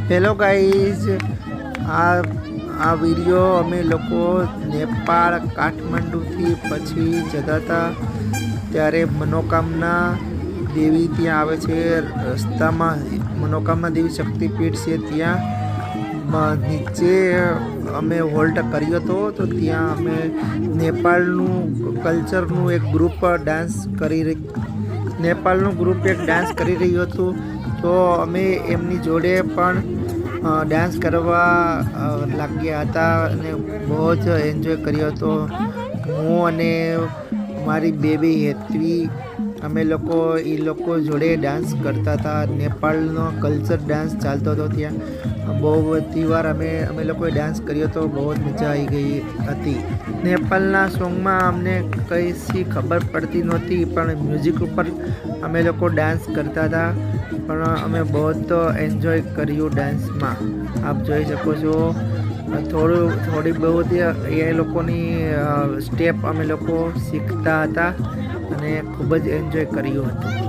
Hello guys, આ video અમે લોકો નેપાળ કાઠમંડુથી પછી જતા હતા ત્યારે મનોકામના દેવી ત્યાં આવે છે રસ્તામાં. મનોકામના દેવી શક્તિપીઠ છે, ત્યાં નીચે અમે હોલ્ટ કર્યો હતો. તો ત્યાં અમે નેપાળનું કલ્ચરનું એક ગ્રુપ ડાન્સ કરી રહ્યું હતું. તો અમે એમની જોડે પણ ડાન્સ કરવા લાગ્યા હતા અને બહુ જ એન્જોય કર્યો હતો. હું અને મારી બેબી હેતવી અમે લોકો જોડે ડાન્સ કરતા હતા. નેપાળનો કલ્ચર ડાન્સ ચાલતો હતો ત્યાં. બહુ બધી વાર અમે લોકોએ ડાન્સ કર્યો હતો. બહુ જ મજા આવી ગઈ હતી. નેપાળના સોંગમાં અમને કંઈ ખબર પડતી નહોતી, પણ મ્યુઝિક ઉપર અમે લોકો ડાન્સ કરતા હતા. પણ અમે બહુ એન્જોય કર્યું ડાન્સમાં. આપ જોઈ શકો છો, થોડી બહુ એ લોકોની સ્ટેપ અમે લોકો શીખતા હતા અને ખૂબ જ એન્જોય કર્યું હતું.